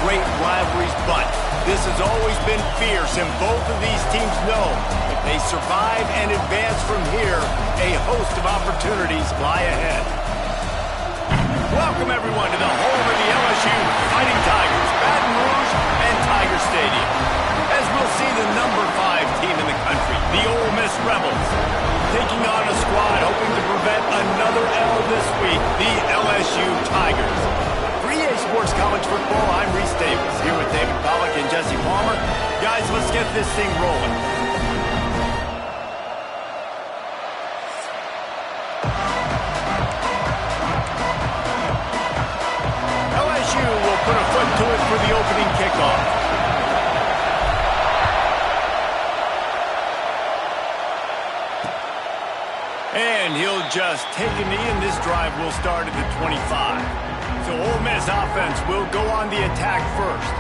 great rivalries, but this has always been fierce, and both of these teams know if they survive and advance from here, a host of opportunities lie ahead. Welcome, everyone, to the home of the LSU Fighting Tigers, Baton Rouge and Tiger Stadium. As we'll see the number 5 team in the country, the Ole Miss Rebels, taking on a squad hoping to prevent another L this week, the LSU Tigers. For EA Sports College Football, I'm Reese Davis, here with David Pollack and Jesse Palmer. Guys, let's get this thing rolling. LSU will put a foot to it for the opening kickoff. And he'll just take a knee, and this drive will start at the 25. So Ole Miss offense will go on the attack first.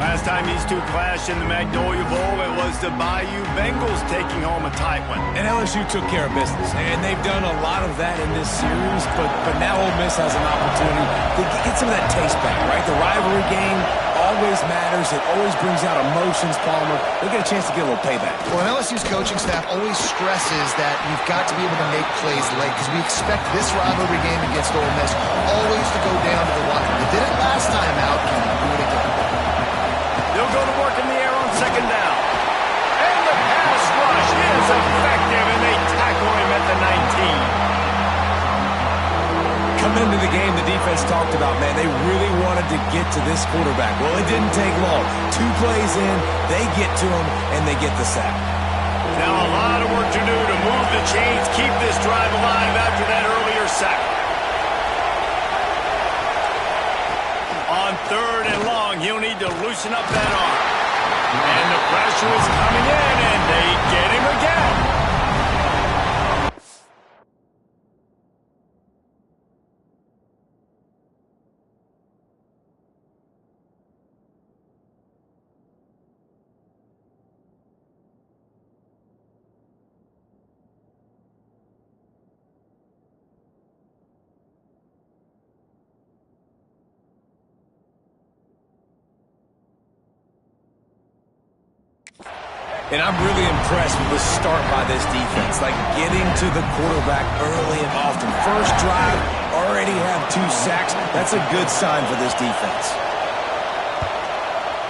Last time these two clashed in the Magnolia Bowl, it was the Bayou Bengals taking home a tight one. And LSU took care of business, and they've done a lot of that in this series, but now Ole Miss has an opportunity to get some of that taste back, right? The rivalry game always matters. It always brings out emotions, Palmer. They'll get a chance to get a little payback. Well, LSU's coaching staff always stresses that you've got to be able to make plays late because we expect this rivalry game against Ole Miss always to go down to the wire. They did it last time out. Can they do it again? They'll go to work in the air on second down. And the pass rush is effective, and they tackle him at the 19. Coming into the game, the defense talked about, man, they really wanted to get to this quarterback. Well, it didn't take long. 2 plays in, they get to him, and they get the sack. Now a lot of work to do to move the chains, keep this drive alive after that earlier sack. On 3rd and long, he'll need to loosen up that arm. And the pressure is coming in, and they get him again. And I'm really impressed with the start by this defense, like getting to the quarterback early and often. First drive, already have 2 sacks. That's a good sign for this defense.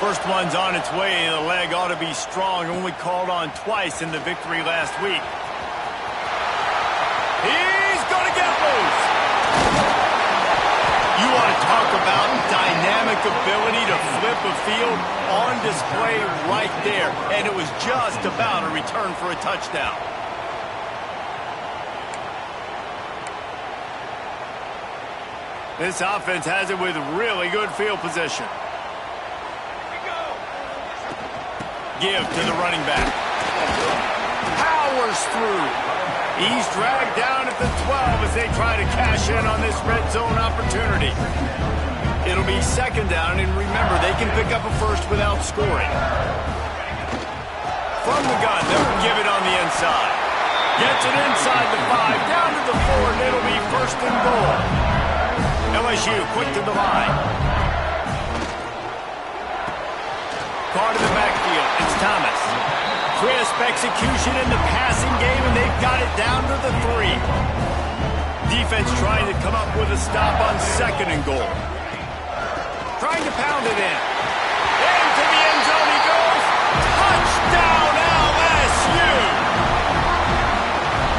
First one's on its way. The leg ought to be strong. Only called on twice in the victory last week. He's going to get loose. You want to talk about dynamic ability to flip a field on display right there. And it was just about a return for a touchdown. This offense has it with really good field position. Give to the running back. Powers through. He's dragged down at the 12 as they try to cash in on this red zone opportunity. It'll be second down, and remember, they can pick up a first without scoring. From the gun, they'll give it on the inside. Gets it inside the 5, down to the 4, and it'll be first and goal. LSU quick to the line. Card in the backfield. It's Thomas. Crisp execution in the passing game, and they've got it down to the 3. Defense trying to come up with a stop on second and goal. Trying to pound it in. Into the end zone he goes. Touchdown, LSU!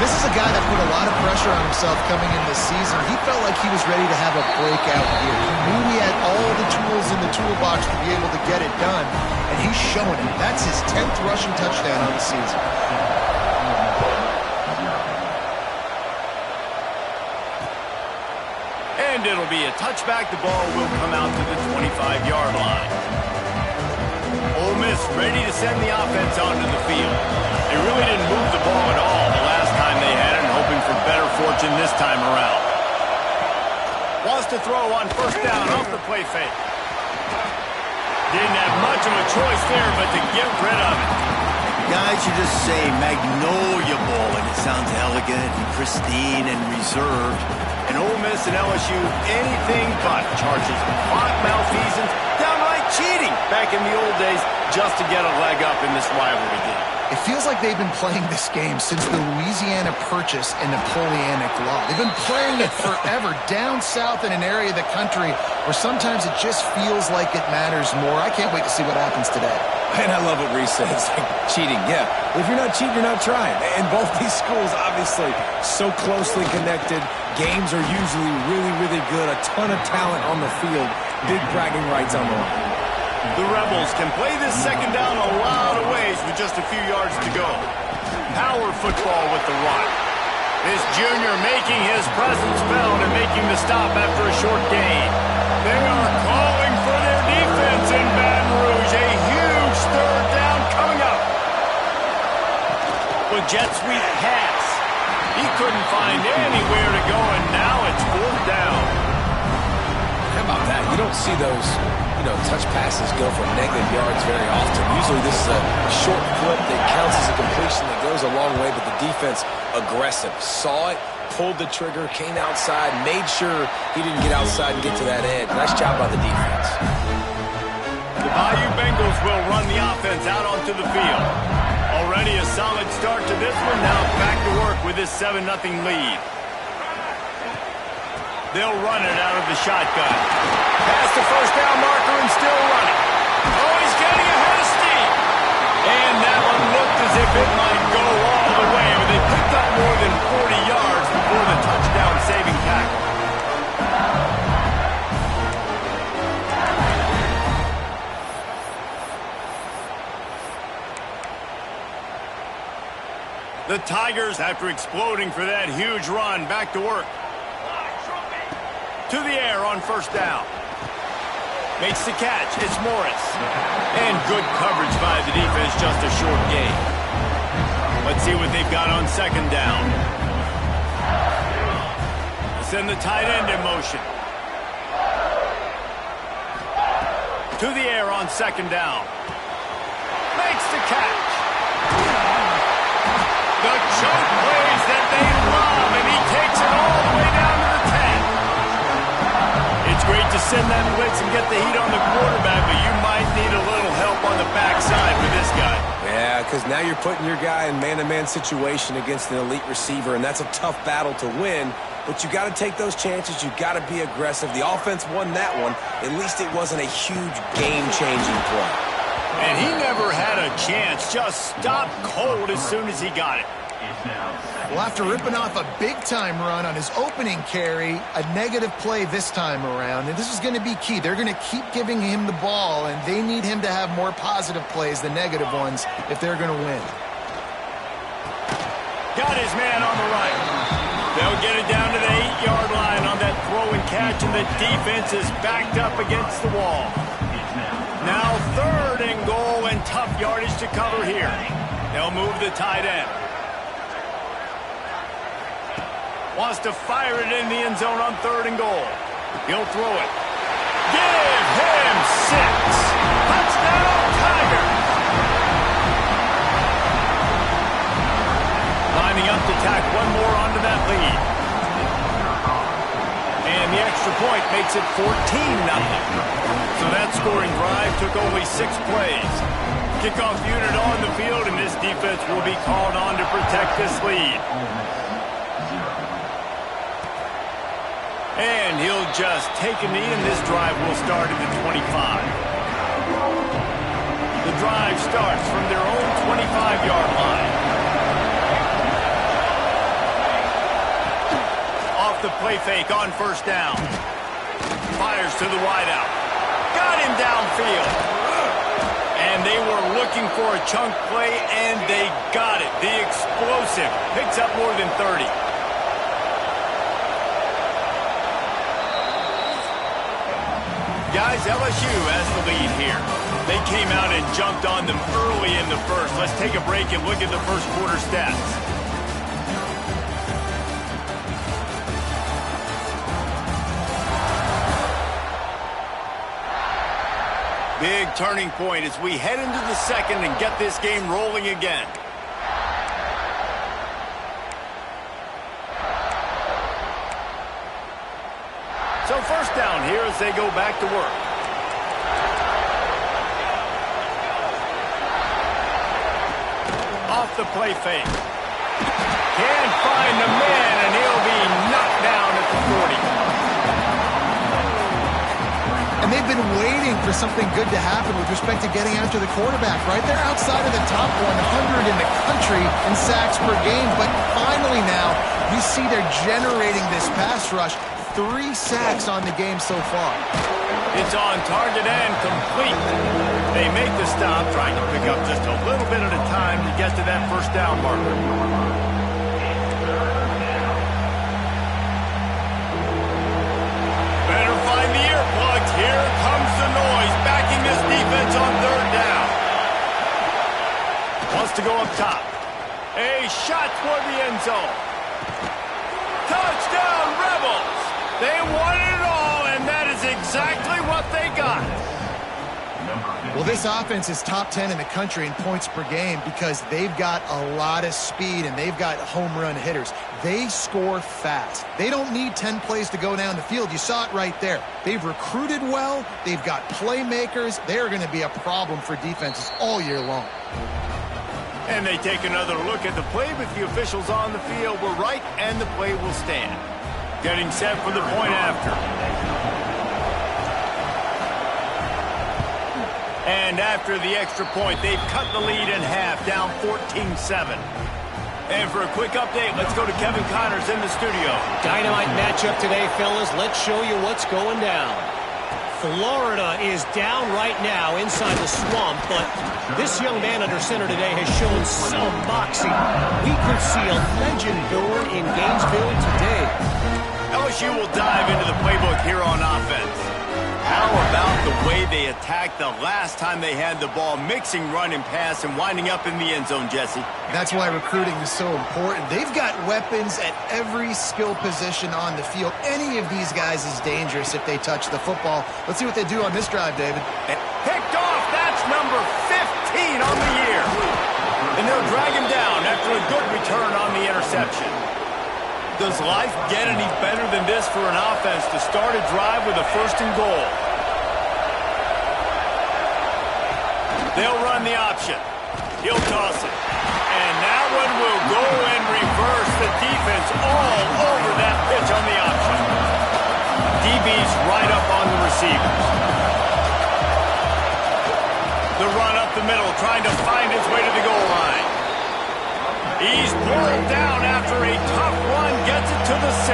This is a guy that put a lot of pressure on himself coming in this season. He felt like he was ready to have a breakout year. He knew he had all the tools in the toolbox to be able to get it done, and he's showing it. That's his 10th rushing touchdown on the season. And it'll be a touchback. The ball will come out to the 25-yard line. Ole Miss ready to send the offense onto the field. They really didn't move the ball at all the last time they had it, hoping for better fortune this time around. Wants to throw on first down off the play fake. Didn't have much of a choice there, but to get rid of it. Guys, you just say Magnolia Bowl, and it sounds elegant and pristine and reserved. And Ole Miss and LSU, anything but charges. Clock malfeasance, downright like in the old days just to get a leg up in this rivalry game. It feels like they've been playing this game since the Louisiana Purchase and Napoleonic Law. They've been playing it forever down south in an area of the country where sometimes it just feels like it matters more. I can't wait to see what happens today. And I love what Reese says, cheating. Yeah, if you're not cheating, you're not trying. And both these schools, obviously, so closely connected. Games are usually really, really good. A ton of talent on the field. Big bragging rights on the line. The Rebels can play this second down a lot of ways with just a few yards to go. Power football with the run. This junior making his presence felt and making the stop after a short gain. They are calling for their defense in Baton Rouge. A huge third down coming up. With jet sweep pass. He couldn't find anywhere to go, and now it's fourth down. How about that? You don't see those, touch passes go for negative yards very often. Usually this is a short flip that counts as a completion that goes a long way, but the defense aggressive. Saw it, pulled the trigger, came outside, made sure he didn't get outside and get to that edge. Nice job by the defense. The Bayou Bengals will run the offense out onto the field. Already a solid start to this one. Now back to work with this 7-0 lead. They'll run it out of the shotgun. Past the first down marker and still running. Oh, he's getting ahead of steam. And that one looked as if it might go all the way, but they picked up more than 40 yards before the touchdown-saving tackle. The Tigers, after exploding for that huge run, back to work. To the air on first down. Makes the catch. It's Morris. And good coverage by the defense, just a short gain. Let's see what they've got on second down. Send the tight end in motion. To the air on second down. Makes the catch. The choke plays that they love, and he takes it all the way down to the 10. It's great to send that blitz and get the heat on the quarterback, but you might need a little help on the backside with this guy. Yeah, because now you're putting your guy in man-to-man situation against an elite receiver, and that's a tough battle to win. But you got to take those chances. You got to be aggressive. The offense won that one. At least it wasn't a huge game-changing play. And he never had a chance. Just stopped cold as soon as he got it. Well, after ripping off a big-time run on his opening carry, a negative play this time around, and this is going to be key. They're going to keep giving him the ball, and they need him to have more positive plays than negative ones if they're going to win. Got his man on the right. They'll get it down to the 8-yard line on that throw and catch, and the defense is backed up against the wall. Now 3rd and goal, and tough yardage to cover here. They'll move the tight end. Wants to fire it in the end zone on 3rd and goal. He'll throw it. Give him 6. Touchdown, Tigers. Lining up to tack one more onto that lead. And the extra point makes it 14-0. So that scoring drive took only 6 plays. Kickoff unit on the field, and this defense will be called on to protect this lead. And he'll just take a knee, and this drive will start at the 25. The drive starts from their own 25-yard line. Off the play fake on first down. Fires to the wideout. Got him downfield. And they were looking for a chunk play, and they got it. The explosive picks up more than 30. Guys, LSU has the lead here. They came out and jumped on them early in the first. Let's take a break and look at the first quarter stats. Big turning point as we head into the second and get this game rolling again. So first down here as they go back to work. play fake. Can't find the man, and he'll be knocked down at the 40. And they've been waiting for something good to happen with respect to getting after the quarterback, right? They're outside of the top 100 in the country in sacks per game, but finally now we see they're generating this pass rush. 3 sacks on the game so far. It's on target and complete. They make the stop, trying to pick up just a little bit at a time to get to that first down marker. Better find the earplugs. Here comes the noise, backing this defense on third down. Wants to go up top. A shot toward the end zone. Touchdown, Rebels! They wanted it all, and that is exactly what they got. Well, this offense is top 10 in the country in points per game because they've got a lot of speed and they've got home run hitters. They score fast. They don't need 10 plays to go down the field. You saw it right there. They've recruited well. They've got playmakers. They're going to be a problem for defenses all year long. And they take another look at the play, but the officials on the field were right, and the play will stand. Getting set for the point after. And after the extra point, they've cut the lead in half, down 14-7. And for a quick update, let's go to Kevin Connors in the studio. Dynamite matchup today, fellas. Let's show you what's going down. Florida is down right now inside the swamp, but this young man under center today has shown some moxie. We could see a legend born in Gainesville today. LSU will dive into the playbook here on offense. How about the way they attacked the last time they had the ball, mixing run and pass and winding up in the end zone, Jesse? That's why recruiting is so important. They've got weapons at every skill position on the field. Any of these guys is dangerous if they touch the football. Let's see what they do on this drive, David. Picked off. That's number 15 on the year. And they'll drag him down after a good return on the interception. Does life get any better than this for an offense to start a drive with a first and goal? They'll run the option. He'll toss it. And that one will go and reverse the defense all over that pitch on the option. DB's right up on the receiver. The run up the middle, trying to find his way to the goal line. He's pulled down after a tough run, gets it to the 6.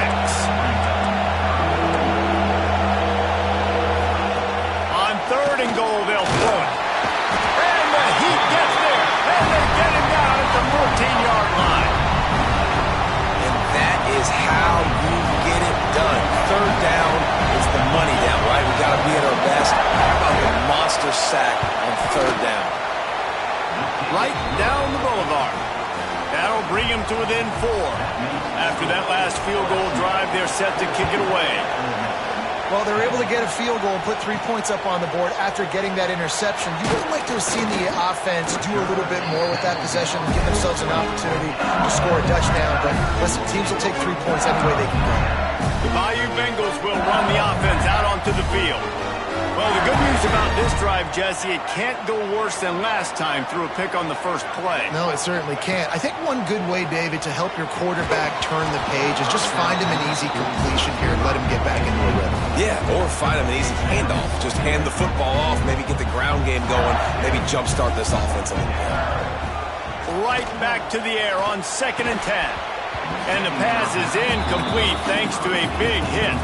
On third and goal, they'll throw it. And the Heat gets there, and they get him down at the 14-yard line. And that is how you get it done. Third down is the money down, right? We got to be at our best. How about the monster sack on third down? Right down the boulevard. That'll bring him to within 4. After that last field goal drive, they're set to kick it away. Well, they're able to get a field goal and put 3 points up on the board after getting that interception. You would like to have seen the offense do a little bit more with that possession and give themselves an opportunity to score a touchdown. But listen, teams will take 3 points any way they can go. The Bayou Bengals will run the offense out onto the field. Well, the good news about this drive, Jesse, it can't go worse than last time through a pick on the first play. No, it certainly can't. I think one good way, David, to help your quarterback turn the page is just find him an easy completion here and let him get back into a rhythm. Yeah, or find him an easy handoff. Just hand the football off, maybe get the ground game going, maybe jumpstart this offense a little bit. Right back to the air on 2nd and 10. And the pass is incomplete thanks to a big hit.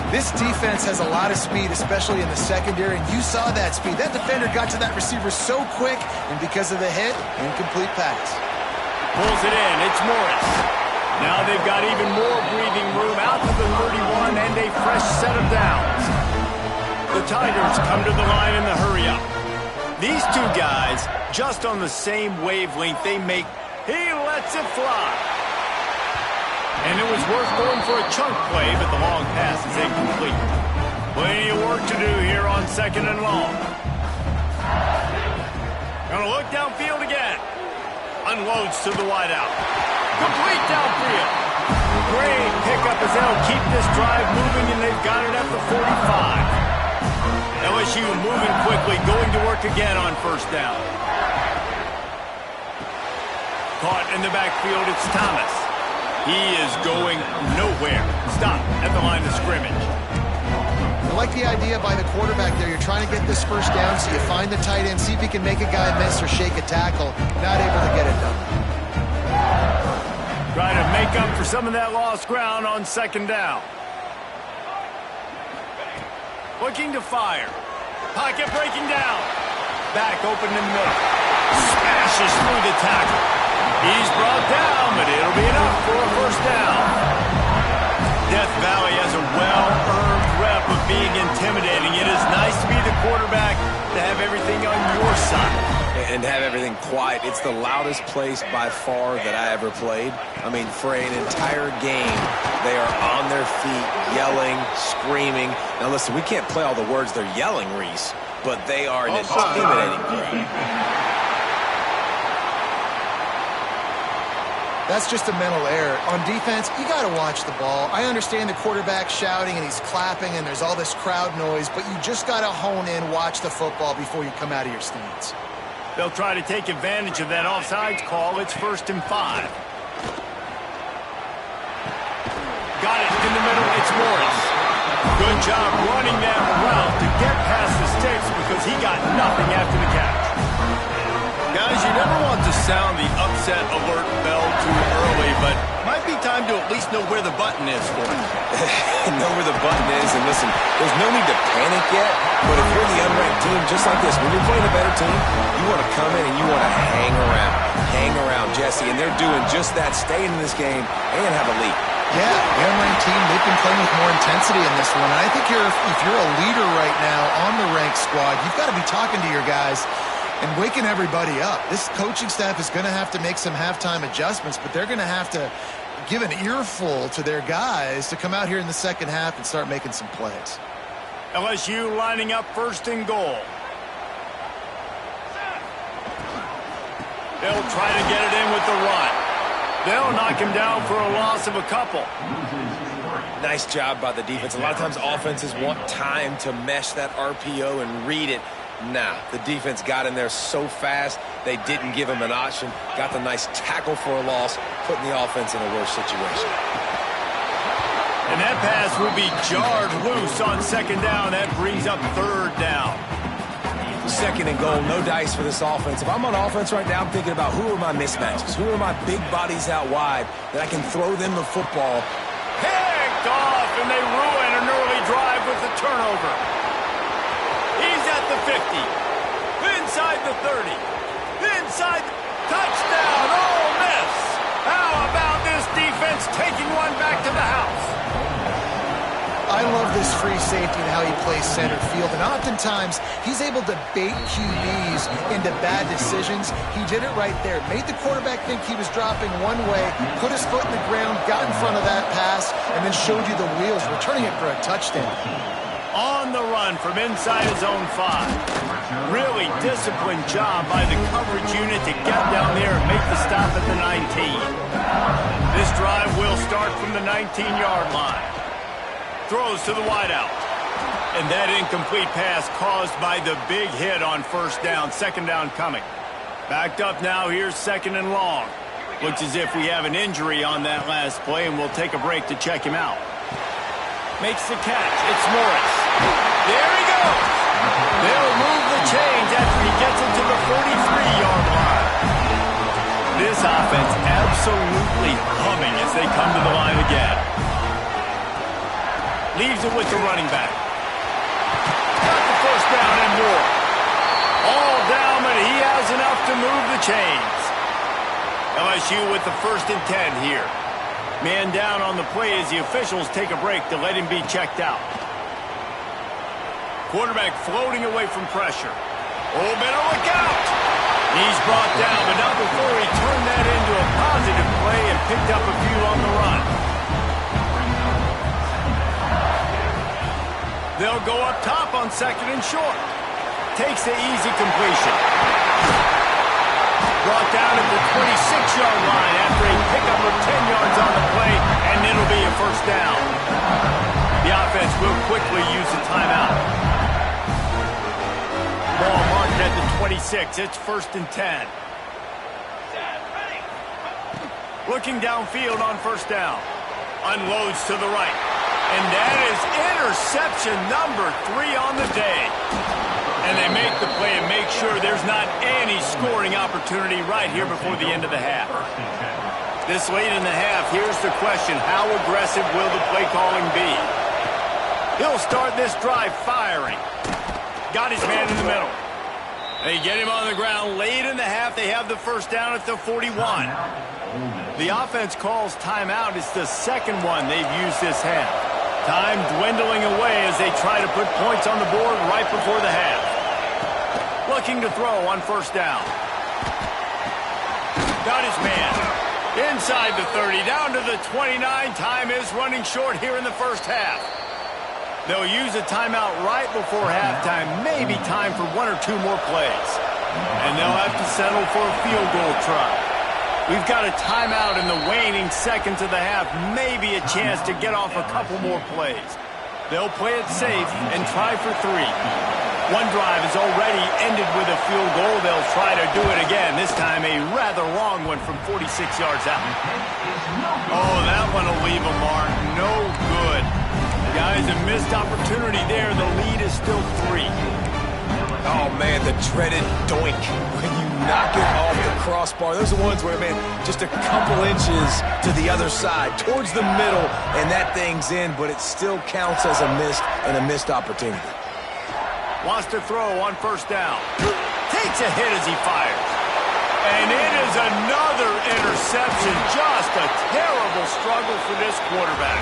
This defense has a lot of speed, especially in the secondary, and you saw that speed. That defender got to that receiver so quick, and because of the hit, incomplete pass. Pulls it in. It's Morris. Now they've got even more breathing room out to the 31 and a fresh set of downs. The Tigers come to the line in the hurry-up. These two guys, just on the same wavelength, they make... He lets it fly. And it was worth going for a chunk play, but the long pass is incomplete. Plenty of work to do here on 2nd and long. Gonna look downfield again. Unloads to the wideout. Complete downfield. Great pickup as they'll keep this drive moving, and they've got it at the 45. LSU moving quickly, going to work again on first down. Caught in the backfield, it's Thomas. He is going nowhere. Stop at the line of scrimmage. I like the idea by the quarterback there. You're trying to get this first down, so you find the tight end, see if he can make a guy miss or shake a tackle. Not able to get it done. Trying to make up for some of that lost ground on second down. Looking to fire. Pocket breaking down. Back open in the middle. Smashes through the tackle. He's brought down, but it'll be enough for a first down. Death Valley has a well-earned rep of being intimidating. It is nice to be the quarterback, to have everything on your side. And have everything quiet. It's the loudest place by far that I ever played. I mean, for an entire game, they are on their feet, yelling, screaming. Now listen, we can't play all the words they're yelling, Reese, but they are an intimidating crowd. That's just a mental error. On defense, you got to watch the ball. I understand the quarterback shouting and he's clapping and there's all this crowd noise, but you just got to hone in, watch the football before you come out of your stance. They'll try to take advantage of that offsides call. It's 1st and 5. Got it in the middle. It's Morris. Good job running that route to get past the sticks because he got nothing after the catch. Guys, you never want to sound the upset alert bell too early, but might be time to at least know where the button is for it. Know where the button is, and listen, there's no need to panic yet, but if you're the unranked team, just like this, when you're playing a better team, you want to come in and you want to hang around, Jesse, and they're doing just that, staying in this game and have a lead. Yeah, the unranked team, they've been playing with more intensity in this one, and I think if you're a leader right now on the ranked squad, you've got to be talking to your guys and waking everybody up. This coaching staff is going to have to make some halftime adjustments, but they're going to have to give an earful to their guys to come out here in the second half and start making some plays. LSU lining up 1st and goal. They'll try to get it in with the run. They'll knock him down for a loss of a couple. Nice job by the defense. A lot of times offenses want time to mesh that RPO and read it. Nah, the defense got in there so fast, they didn't give him an option. Got the nice tackle for a loss, putting the offense in a worse situation. And that pass will be jarred loose on second down. That brings up 3rd down. 2nd and goal, no dice for this offense. If I'm on offense right now, I'm thinking about who are my mismatches? Who are my big bodies out wide that I can throw them the football? Picked off, and they ruin an early drive with the turnover. He's at the 50. Inside the 30. Inside the touchdown. Ole Miss. How about this defense taking one back to the house? I love this free safety and how he plays center field, and oftentimes he's able to bait QBs into bad decisions. He did it right there. Made the quarterback think he was dropping one way, put his foot in the ground, got in front of that pass, and then showed you the wheels, returning it for a touchdown. On the run from inside his own 5. Really disciplined job by the coverage unit to get down there and make the stop at the 19. This drive will start from the 19-yard line. Throws to the wideout. And that incomplete pass caused by the big hit on 1st down. 2nd down coming. Backed up now. Here's 2nd and long. Looks as if we have an injury on that last play, and we'll take a break to check him out. Makes the catch. It's Morris. There he goes. They'll move the chains after he gets it to the 43-yard line. This offense absolutely humming as they come to the line again. Leaves it with the running back. Got the 1st down and more. All down, but he has enough to move the chains. LSU with the 1st and 10 here. Man down on the play as the officials take a break to let him be checked out. Quarterback floating away from pressure. Oh, better look out. He's brought down, but not before he turned that into a positive play and picked up a few on the run. They'll go up top on 2nd and short. Takes the easy completion. Brought down at the 26-yard line after a pickup of 10 yards on the play, and it'll be a 1st down. The offense will quickly use the timeout. Ball marked at the 26. It's 1st and 10. Looking downfield on first down. Unloads to the right. And that is interception number 3 on the day. And they make the play and make sure there's not any scoring opportunity right here before the end of the half. This late in the half, here's the question. How aggressive will the play calling be? He'll start this drive firing. Got his man in the middle. They get him on the ground. Late in the half, they have the first down at the 41. The offense calls timeout. It's the second one they've used this half. Time dwindling away as they try to put points on the board right before the half. Looking to throw on first down. Got his man. Inside the 30, down to the 29. Time is running short here in the first half. They'll use a timeout right before halftime. Maybe time for 1 or 2 more plays. And they'll have to settle for a field goal try. We've got a timeout in the waning seconds of the half. Maybe a chance to get off a couple more plays. They'll play it safe and try for 3. One drive has already ended with a field goal. They'll try to do it again. This time a rather long one from 46 yards out. Oh, that one will leave a mark. No good. Guys, a missed opportunity there. The lead is still 3. Oh, man, the dreaded doink when you knock it off the crossbar. Those are ones where, man, just a couple inches to the other side, towards the middle, and that thing's in, but it still counts as a missed and a missed opportunity. Wants to throw on first down. Takes a hit as he fires. And it is another interception. Just a terrible struggle for this quarterback.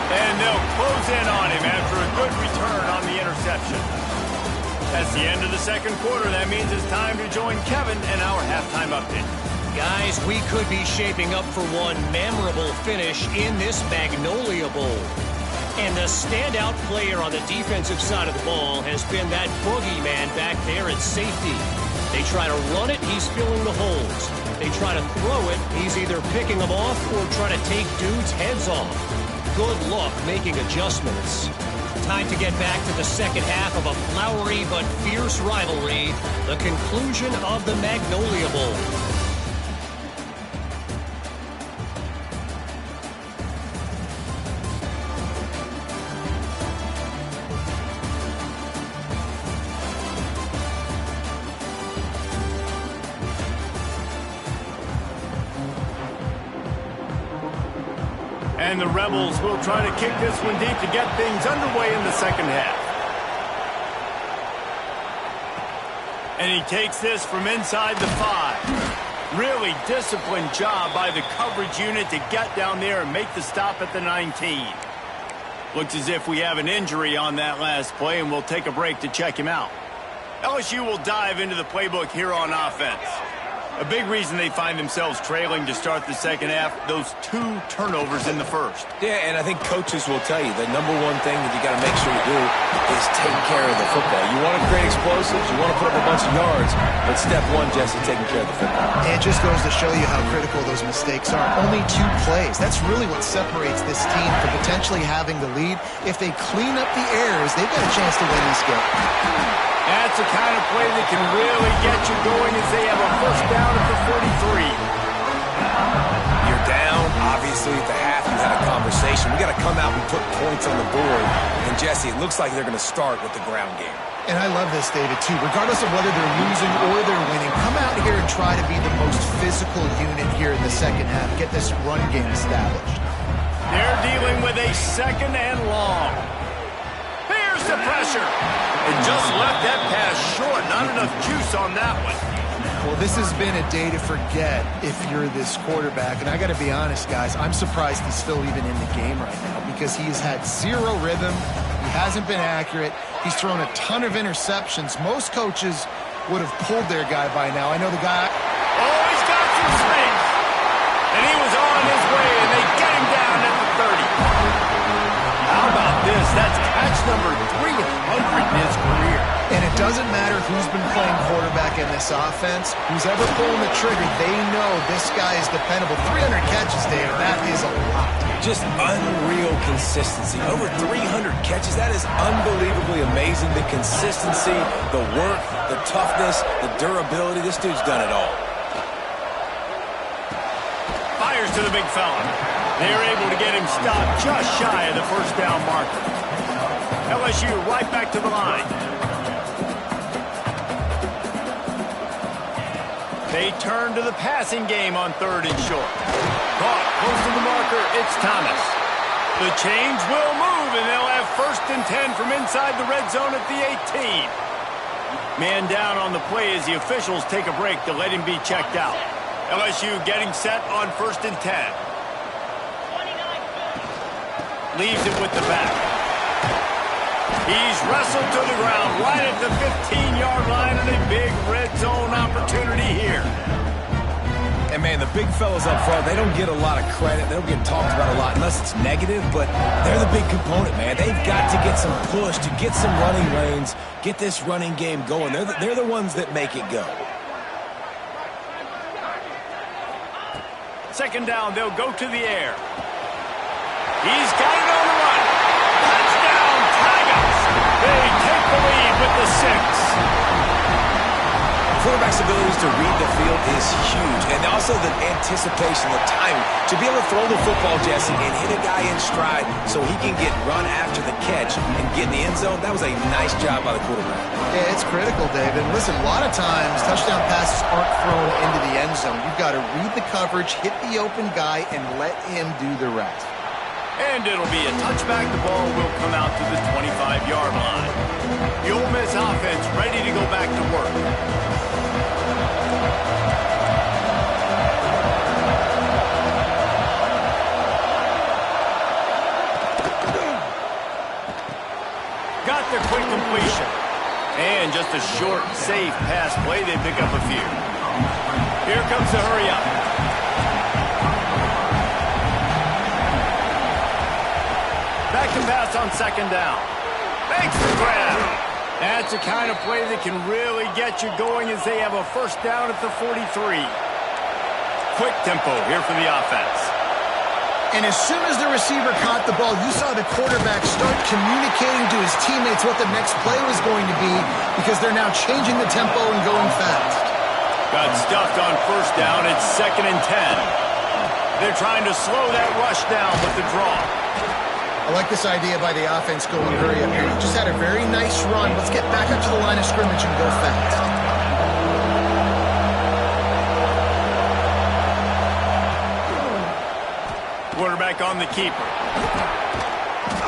And they'll close in on him after a good return on the interception. That's the end of the second quarter. That means it's time to join Kevin in our halftime update. Guys, we could be shaping up for one memorable finish in this Magnolia Bowl. And the standout player on the defensive side of the ball has been that boogeyman back there at safety. They try to run it, he's filling the holes. They try to throw it, he's either picking them off or trying to take dudes' heads off. Good luck making adjustments. Time to get back to the second half of a flowery but fierce rivalry, the conclusion of the Magnolia Bowl. And the Rebels will try to kick this one deep to get things underway in the second half. And he takes this from inside the 5. Really disciplined job by the coverage unit to get down there and make the stop at the 19. Looks as if we have an injury on that last play, and we'll take a break to check him out. LSU will dive into the playbook here on offense. A big reason they find themselves trailing to start the second half, those 2 turnovers in the first. Yeah, and I think coaches will tell you the number one thing that you got to make sure you do is take care of the football. You want to create explosives, you want to put up a bunch of yards, but step 1, Jesse, taking care of the football. It just goes to show you how critical those mistakes are. Only 2 plays. That's really what separates this team from potentially having the lead. If they clean up the errors, they've got a chance to win this game. That's the kind of play that can really get you going as they have a first down at the 43. You're down. Obviously, at the half, you had a conversation. We got to come out and put points on the board. And, Jesse, it looks like they're going to start with the ground game. And I love this, David, too. Regardless of whether they're losing or they're winning, come out here and try to be the most physical unit here in the second half. Get this run game established. They're dealing with a second and long. Here's the pressure. And just left that pass short. Not enough juice on that one. Well, this has been a day to forget if you're this quarterback. And I got to be honest, guys, I'm surprised he's still even in the game right now because he's had 0 rhythm. He hasn't been accurate. He's thrown a ton of interceptions. Most coaches would have pulled their guy by now. I know the guy. Oh, he's got some space. And he was on his way, and they get him down at the 30. How about this? That's catch number 300 in his career. And it doesn't matter who's been playing quarterback in this offense. Who's ever pulling the trigger, they know this guy is dependable. 300 catches, Dave, that is a lot. Just unreal consistency. Over 300 catches. That is unbelievably amazing. The consistency, the work, the toughness, the durability. This dude's done it all. Fires to the big fella. They're able to get him stopped just shy of the first down marker. LSU right back to the line. They turn to the passing game on 3rd and short. Caught close to the marker. It's Thomas. The chains will move, and they'll have 1st and 10 from inside the red zone at the 18. Man down on the play as the officials take a break to let him be checked out. LSU getting set on 1st and 10. Leaves it with the back. He's wrestled to the ground right at the 15-yard line, and a big red zone opportunity here. And, man, the big fellas up front, they don't get a lot of credit. They don't get talked about a lot unless it's negative, but they're the big component, man. They've got to get some push, to get some running lanes, get this running game going. They're the ones that make it go. 2nd down, they'll go to the air. He's got it on the run. Touchdown, Tigers! They take the lead with the 6. Quarterback's abilities to read the field is huge, and also the anticipation, the timing. To be able to throw the football, Jesse, and hit a guy in stride so he can get run after the catch and get in the end zone, that was a nice job by the quarterback. Yeah, it's critical, David. Listen, a lot of times touchdown passes aren't thrown into the end zone. You've got to read the coverage, hit the open guy, and let him do the rest. And it'll be a touchback. The ball will come out to the 25-yard line. The Ole Miss offense ready to go back to work. Got the quick completion. And just a short, safe pass play. They pick up a few. Here comes the hurry-up. Back to pass on 2nd down. Makes the grab. That's the kind of play that can really get you going as they have a 1st down at the 43. Quick tempo here for the offense. And as soon as the receiver caught the ball, you saw the quarterback start communicating to his teammates what the next play was going to be because they're now changing the tempo and going fast. Got stuffed on 1st down. It's 2nd and 10. They're trying to slow that rush down with the draw. I like this idea by the offense going hurry up here. You just had a very nice run. Let's get back up to the line of scrimmage and go fast. Quarterback on the keeper.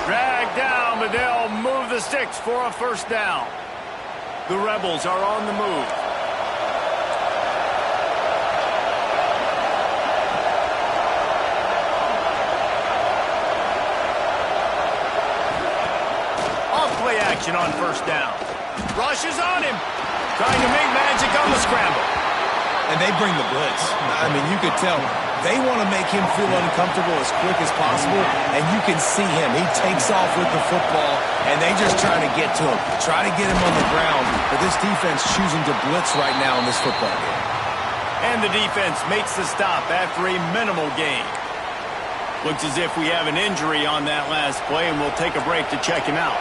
Dragged down, but they'll move the sticks for a 1st down. The Rebels are on the move. Off-play action on 1st down. Rushes on him. Trying to make magic on the scramble. And they bring the blitz. I mean, you could tell they want to make him feel uncomfortable as quick as possible, and you can see him. He takes off with the football, and they just try to get to him, try to get him on the ground. But this defense choosing to blitz right now in this football game. And the defense makes the stop after a minimal gain. Looks as if we have an injury on that last play, and we'll take a break to check him out.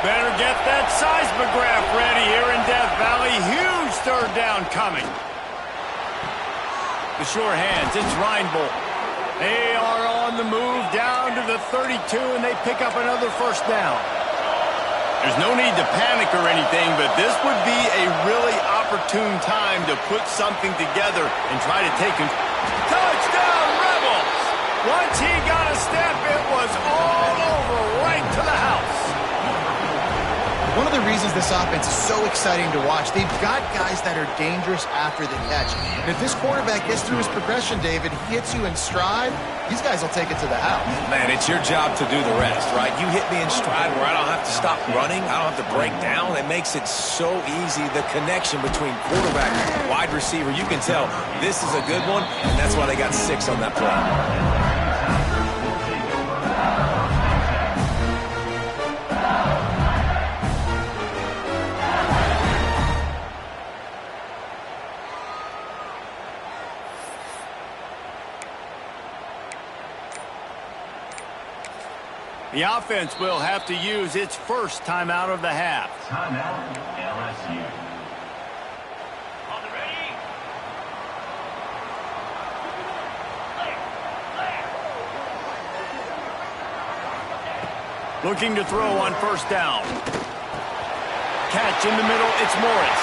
Better get that seismograph ready here in Death Valley. Huge 3rd down coming. The sure hands, it's Reinbold. They are on the move down to the 32, and they pick up another 1st down. There's no need to panic or anything, but this would be a really opportune time to put something together and try to take him. Touchdown, Rebels! Once he got a step, it was all over right to the house. One of the reasons this offense is so exciting to watch, they've got guys that are dangerous after the catch. And if this quarterback gets through his progression, David, he hits you in stride, these guys will take it to the house. Man, it's your job to do the rest, right? You hit me in stride where I don't have to stop running. I don't have to break down. It makes it so easy. The connection between quarterback and wide receiver, you can tell this is a good one, and that's why they got 6 on that play. The offense will have to use its 1st timeout of the half. Timeout, LSU. On the ready. Looking to throw on first down. Catch in the middle, it's Morris.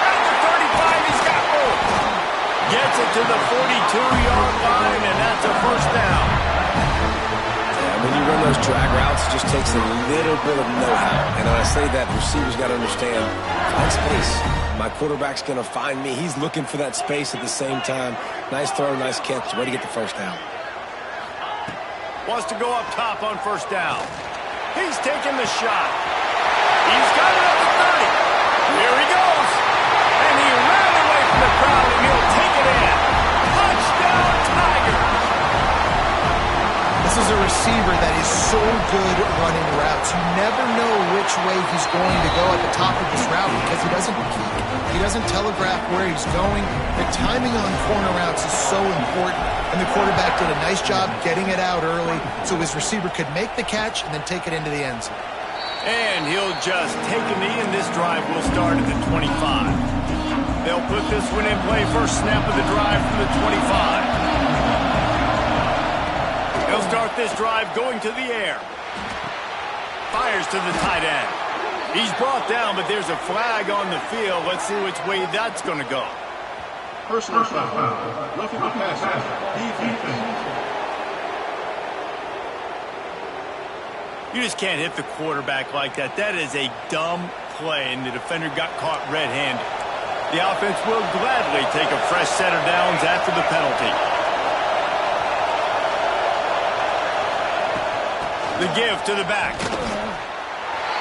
At the 35, he's got room. Gets it to the 42-yard line, and that's a first down. Yeah, when you run those drag routes, it just takes a little bit of know-how. And when I say that, receivers got to understand, find space. My quarterback's going to find me. He's looking for that space at the same time. Nice throw, nice catch. Way to get the first down. Wants to go up top on first down. He's taking the shot. He's got it at the 30. Here he goes. And he ran away from the crowd, and he'll take it in. Touchdown, Tigers. This is a receiver that is so good at running routes. You never know which way he's going to go at the top of his route because he doesn't peek. He doesn't telegraph where he's going. The timing on corner routes is so important, and the quarterback did a nice job getting it out early so his receiver could make the catch and then take it into the end zone. And he'll just take a knee, and this drive will start at the 25. They'll put this one in play. First snap of the drive from the 25. They'll start this drive going to the air. Fires to the tight end. He's brought down, but there's a flag on the field. Let's see which way that's going to go. Personal foul. Roughing the passer. Defense. You just can't hit the quarterback like that. That is a dumb play, and the defender got caught red-handed. The offense will gladly take a fresh set of downs after the penalty. The give to the back.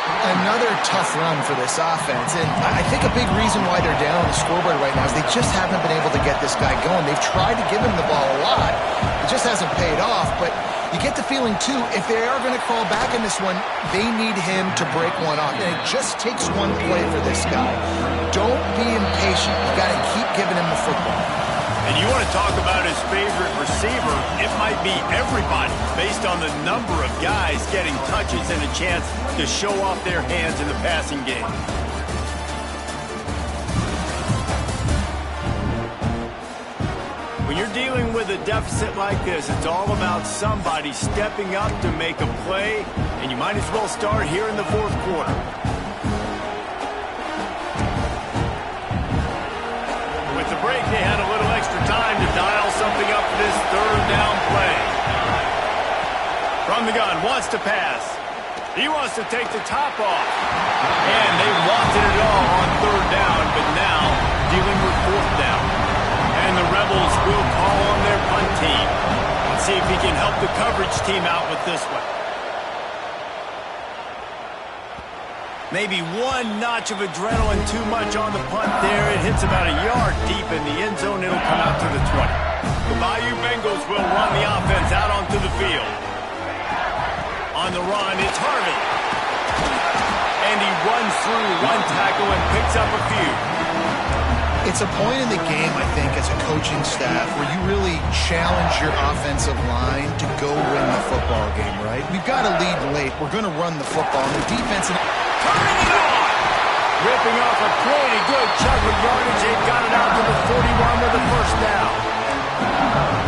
Another tough run for this offense, and I think a big reason why they're down on the scoreboard right now is they just haven't been able to get this guy going. They've tried to give him the ball a lot. It just hasn't paid off, but you get the feeling, too, if they are going to crawl back in this one, they need him to break one off. And it just takes one play for this guy. Don't be impatient. You got to keep giving him the football. And you want to talk about his favorite receiver, it might be everybody based on the number of guys getting touches and a chance to show off their hands in the passing game. When you're dealing with a deficit like this, it's all about somebody stepping up to make a play, and you might as well start here in the fourth quarter. With the break, they had a little extra time to dial something up for this third down play. From the gun, wants to pass. He wants to take the top off. And they wanted it all on third down, but now dealing with fourth down. And the Rebels will call on their punt team. Let's see if he can help the coverage team out with this one. Maybe one notch of adrenaline too much on the punt there. It hits about a yard deep in the end zone. It'll come out to the 20. The Bayou Bengals will run the offense out onto the field. On the run, it's Harvey. And he runs through one tackle and picks up a few. It's a point in the game, I think, as a coaching staff where you really challenge your offensive line to go win the football game, right? We've got to lead late. We're going to run the football. And the defense... Turning it on! Ripping off a pretty good chunk of yardage. They've got it out to the 41 with the first down.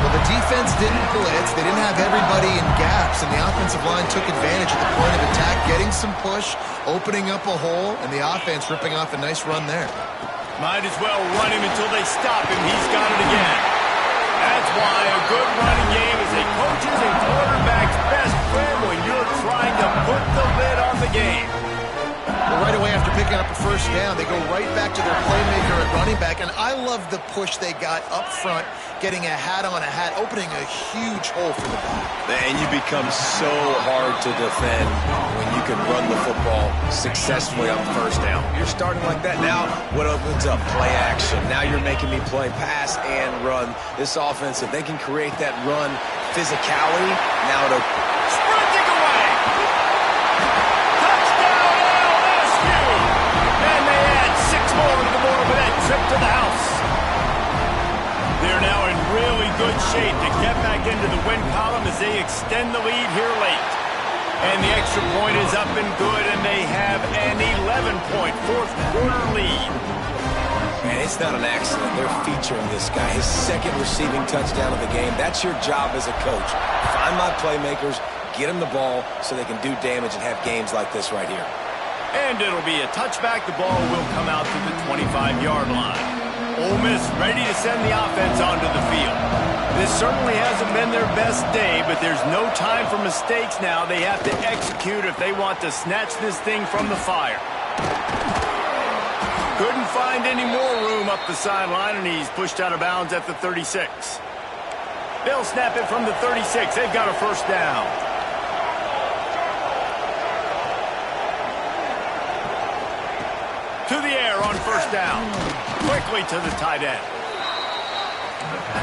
Well, the defense didn't blitz. They didn't have everybody in gaps, and the offensive line took advantage at the point of attack, getting some push, opening up a hole, and the offense ripping off a nice run there. Might as well run him until they stop him. He's got it again. That's why a good running game is a coach's and quarterback's best friend when you're trying to put the lid on the game. Well, right away after picking up a first down, they go right back to their playmaker at running back, and I love the push they got up front, getting a hat on a hat, opening a huge hole for the back. And you become so hard to defend when you can run the football successfully on first down. You're starting like that now. What opens up? Play action. Now you're making me play pass and run. This offense, if they can create that run physicality, now to sprinting away. Touchdown LSU. And they add 6 more to the board with that trip to the house. They're now in really good shape to get back into the win column as they extend the lead here late. And the extra point is up and good, and they have an 11-point fourth quarter lead. Man, it's not an accident. They're featuring this guy. His second receiving touchdown of the game. That's your job as a coach. Find my playmakers, get them the ball so they can do damage and have games like this right here. And it'll be a touchback. The ball will come out to the 25-yard line. Ole Miss ready to send the offense onto the field. This certainly hasn't been their best day, but there's no time for mistakes now. They have to execute if they want to snatch this thing from the fire. Couldn't find any more room up the sideline, and he's pushed out of bounds at the 36. They'll snap it from the 36. They've got a first down. To the air on first down. Quickly to the tight end.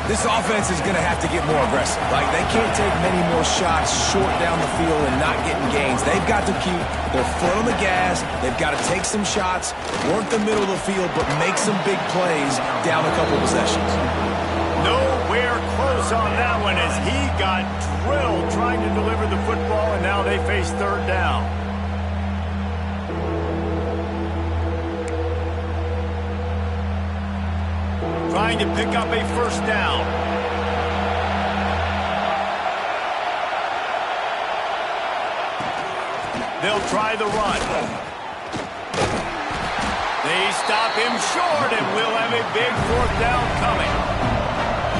This offense is going to have to get more aggressive. Like, they can't take many more shots short down the field and not getting gains. They've got to keep their foot on the gas. They've got to take some shots, work the middle of the field, but make some big plays down a couple possessions. Nowhere close on that one as he got drilled trying to deliver the football, and now they face third down. Trying to pick up a first down. They'll try the run. They stop him short, and we'll have a big fourth down coming.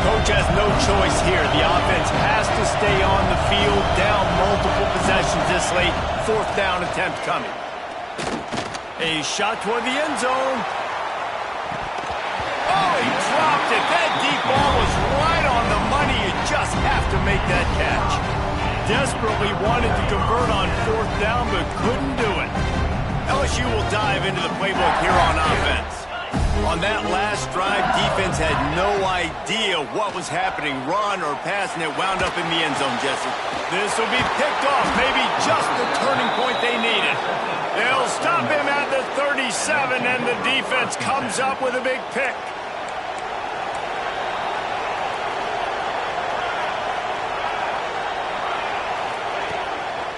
Coach has no choice here. The offense has to stay on the field, down multiple possessions this late. Fourth down attempt coming. A shot toward the end zone. Oh, he dropped it. That deep ball was right on the money. You just have to make that catch. Desperately wanted to convert on fourth down, but couldn't do it. LSU will dive into the playbook here on offense. On that last drive, defense had no idea what was happening, run or pass, and it wound up in the end zone, Jesse. This will be picked off, maybe just the turning point they needed. They'll stop him at the 37, and the defense comes up with a big pick.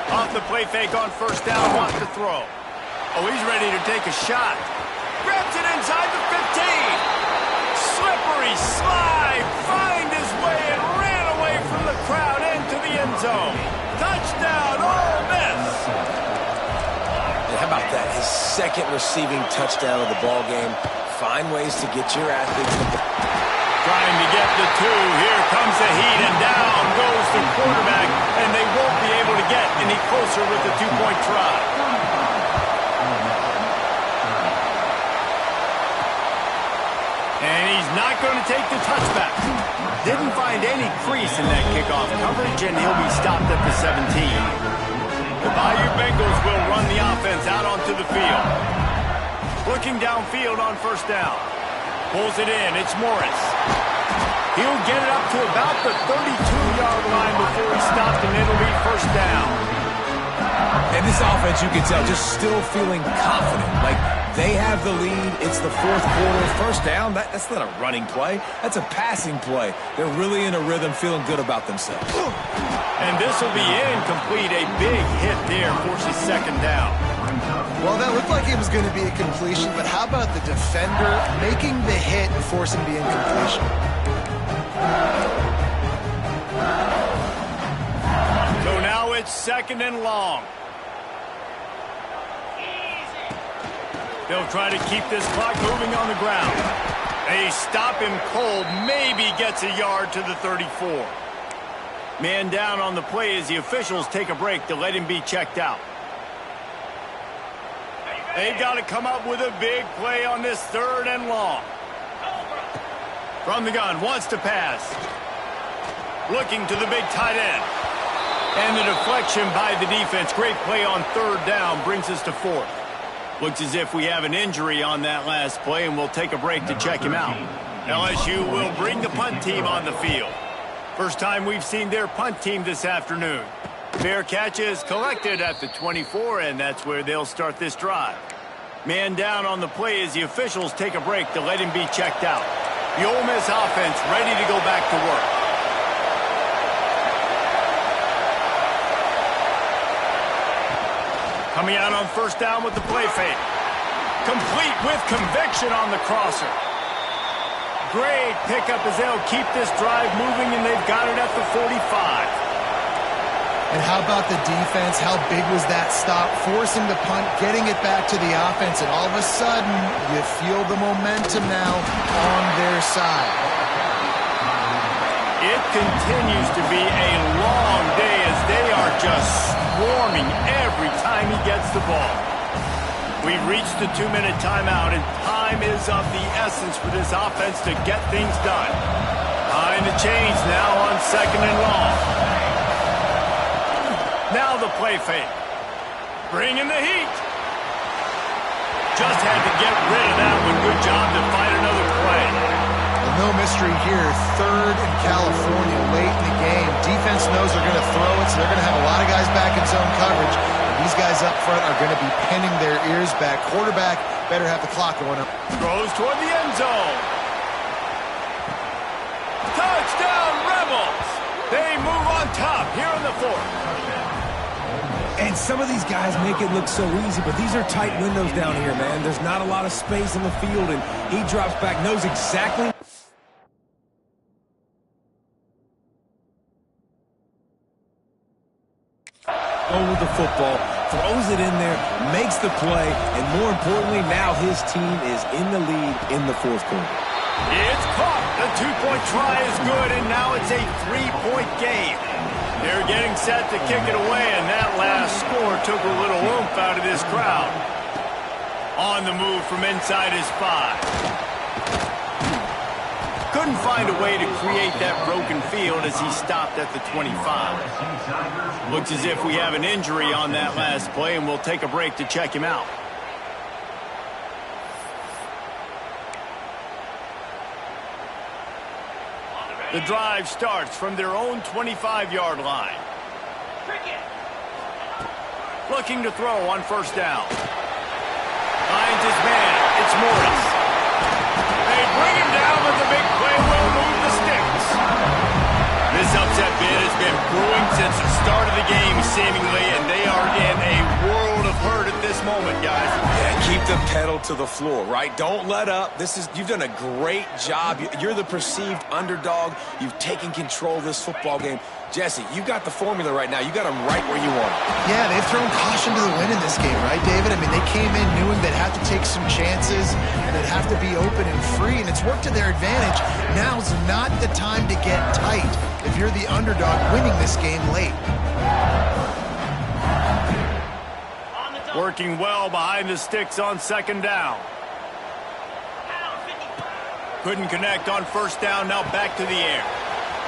Off the play fake on first down, wants to throw. Oh, he's ready to take a shot. Grabs it inside the 15. Slippery slide. Find his way and ran away from the crowd into the end zone. Touchdown, Ole Miss. How about that? His second receiving touchdown of the ball game. Find ways to get your athletes the ball. Trying to get the two. Here comes the heat, and down goes the quarterback, and they won't be able to get any closer with the two-point try. And he's not going to take the touchback. Didn't find any crease in that kickoff coverage, and he'll be stopped at the 17. The Bayou Bengals will run the offense out onto the field. Looking downfield on first down. Pulls it in. It's Morris. He'll get it up to about the 32-yard line before he's stopped, and it'll be first down. And this offense, you can tell, just still feeling confident. Like, they have the lead. It's the fourth quarter. First down, that's not a running play. That's a passing play. They're really in a rhythm, feeling good about themselves. And this will be incomplete. A big hit there forces second down. Well, that looked like it was going to be a completion, but how about the defender making the hit and forcing the incompletion? So now it's second and long. They'll try to keep this clock moving on the ground. They stop him cold, maybe gets a yard to the 34. Man down on the play as the officials take a break to let him be checked out. They've got to come up with a big play on this third and long. From the gun, wants to pass. Looking to the big tight end. And the deflection by the defense. Great play on third down brings us to fourth. Looks as if we have an injury on that last play, and we'll take a break to check him out. LSU will bring the punt team on the field. First time we've seen their punt team this afternoon. Fair catch is collected at the 24, and that's where they'll start this drive. Man down on the play as the officials take a break to let him be checked out. The Ole Miss offense ready to go back to work. Coming out on first down with the play fake. Complete with conviction on the crosser. Great pickup as they'll keep this drive moving, and they've got it at the 45. And how about the defense? How big was that stop? Forcing the punt, getting it back to the offense, and all of a sudden, you feel the momentum now on their side. It continues to be a long day as they are just swarming every time he gets the ball. We've reached the 2-minute timeout, and time is of the essence for this offense to get things done. Behind the chains now on 2nd and long. Now the play fake. Bringing the heat. Just had to get rid of that one. Good job to find another play. Well, no mystery here. 3rd and California late in the game. Defense knows they're going to throw it, so they're going to have a lot of guys back in zone coverage. And these guys up front are going to be pinning their ears back. Quarterback better have the clock going up. Throws toward the end zone. Touchdown, Rebels! They move on top here in the 4th. And some of these guys make it look so easy, but these are tight windows down here, man. There's not a lot of space in the field, and he drops back, knows exactly. Over the football, throws it in there, makes the play, and more importantly, now his team is in the lead in the 4th quarter. It's caught. The 2-point try is good, and now it's a 3-point game. They're getting set to kick it away, and that last score took a little oomph out of this crowd. On the move from inside his 5. Couldn't find a way to create that broken field as he stopped at the 25. Looks as if we have an injury on that last play, and we'll take a break to check him out. The drive starts from their own 25-yard line. Looking to throw on 1st down. Finds his man. It's Morris. They bring him down, but the big play will move the sticks. This upset bid has been brewing since the start of the game, seemingly, and they are in a world of hurt at this moment, guys. Yeah, keep the pedal to the floor, right? Don't let up. You've done a great job. You're the perceived underdog. You've taken control of this football game. Jesse, you got the formula right now. You got them right where you want them. Yeah, they've thrown caution to the wind in this game, right, David? I mean, they came in knowing they'd have to take some chances and they'd have to be open and free, and it's worked to their advantage. Now's not the time to get tight if you're the underdog winning this game late. Working well behind the sticks on 2nd down. Couldn't connect on 1st down, now back to the air.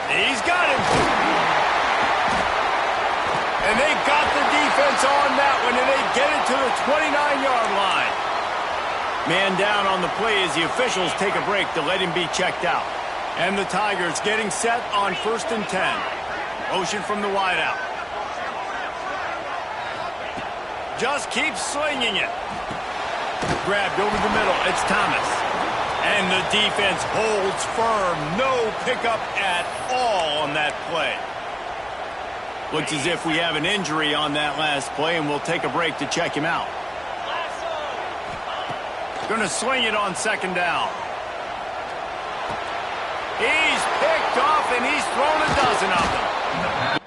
He's got him. And they got the defense on that one, and they get it to the 29-yard line. Man down on the play as the officials take a break to let him be checked out. And the Tigers getting set on 1st and 10. Motion from the wideout. Just keep slinging it. Grabbed over the middle. It's Thomas. And the defense holds firm. No pickup at all on that play. Looks as if we have an injury on that last play, and we'll take a break to check him out. Going to swing it on 2nd down. He's picked off, and he's thrown a dozen of them.